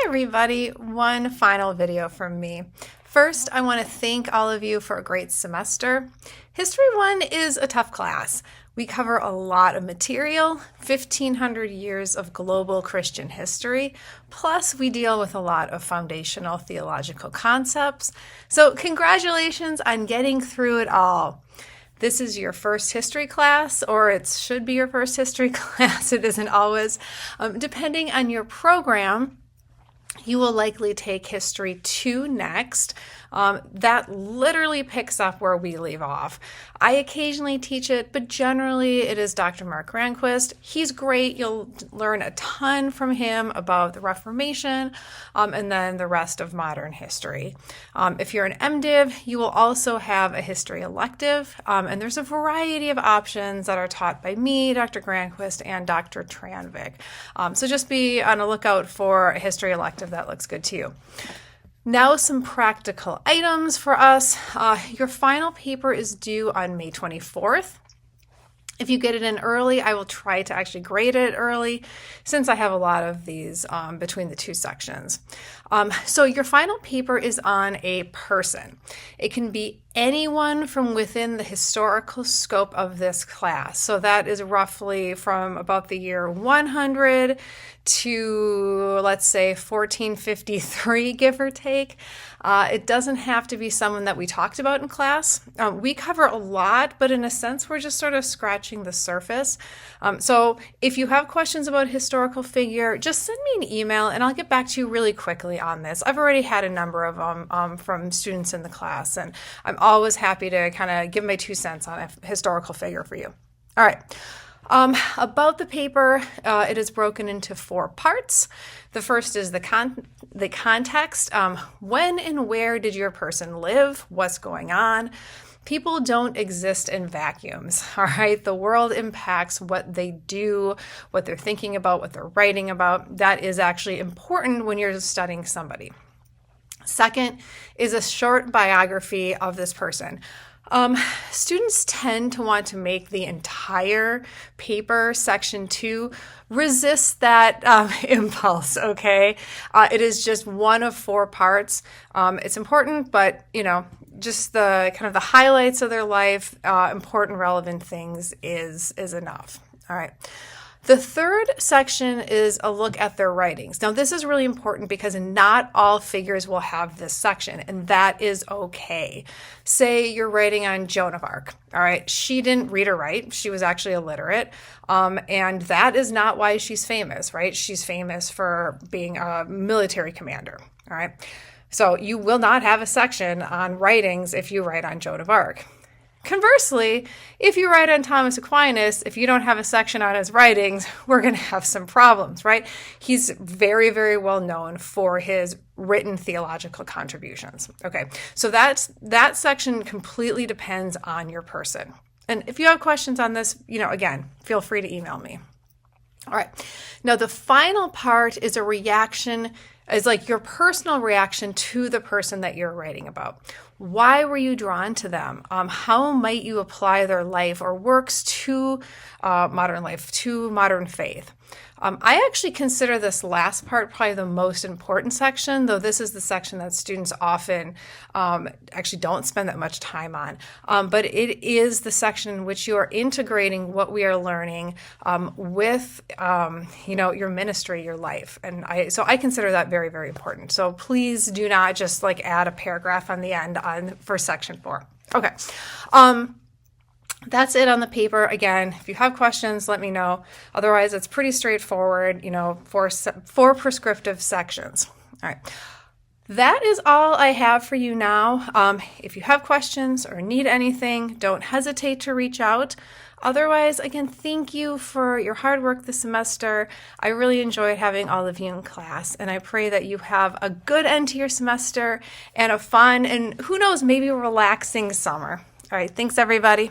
everybody, one final video from me. First, I want to thank all of you for a great semester. History 1 is a tough class. We cover a lot of material, 1,500 years of global Christian history, plus we deal with a lot of foundational theological concepts. So congratulations on getting through it all. This is your first history class, or it should be your first history class. It isn't always. Depending on your program, you will likely take History 2 next. That literally picks up where we leave off. I occasionally teach it, but generally it is Dr. Mark Granquist. He's great. You'll learn a ton from him about the Reformation and then the rest of modern history. If you're an MDiv, you will also have a history elective, and there's a variety of options that are taught by me, Dr. Granquist, and Dr. Tranvik. So just be on the lookout for a history elective that looks good to you. Now some practical items for us. Your final paper is due on May 24th. If you get it in early, I will try to actually grade it early since I have a lot of these between the two sections. So your final paper is on a person. It can be anyone from within the historical scope of this class. So that is roughly from about the year 100 to, let's say, 1453, give or take. It doesn't have to be someone that we talked about in class. We cover a lot, but in a sense, we're just sort of scratching the surface. So if you have questions about a historical figure, just send me an email and I'll get back to you really quickly on this. I've already had a number of them from students in the class, and I'm always happy to kind of give my 2 cents on a historical figure for you. All right. About the paper, it is broken into 4 parts. The first is the context. When and where did your person live? What's going on? People don't exist in vacuums, all right? The world impacts what they do, what they're thinking about, what they're writing about. That is actually important when you're studying somebody. Second is a short biography of this person. Students tend to want to make the entire paper, section 2, resist that impulse, okay? It is just one of 4 parts. It's important, but, just the kind of the highlights of their life, important, relevant things is enough, all right? The third section is a look at their writings. Now, this is really important because not all figures will have this section, and that is okay. Say you're writing on Joan of Arc, all right? She didn't read or write. She was actually illiterate, and that is not why she's famous, right? She's famous for being a military commander, all right? So you will not have a section on writings if you write on Joan of Arc. Conversely, if you write on Thomas Aquinas, if you don't have a section on his writings, we're going to have some problems, right? He's very, very well known for his written theological contributions. Okay, so that section completely depends on your person. And if you have questions on this, again, feel free to email me. All right, now the final part is a reaction, is like your personal reaction to the person that you're writing about. Why were you drawn to them? How might you apply their life or works to modern life, to modern faith? I actually consider this last part probably the most important section, though this is the section that students often actually don't spend that much time on. But it is the section in which you are integrating what we are learning with, your ministry, your life. And so I consider that very, very important. So please do not just add a paragraph on the end for section 4. Okay. That's it on the paper. Again, if you have questions, let me know. Otherwise, it's pretty straightforward, 4 prescriptive sections. All right. That is all I have for you now. If you have questions or need anything, don't hesitate to reach out. Otherwise, again, thank you for your hard work this semester. I really enjoyed having all of you in class, and I pray that you have a good end to your semester and a fun and, who knows, maybe a relaxing summer. All right. Thanks, everybody.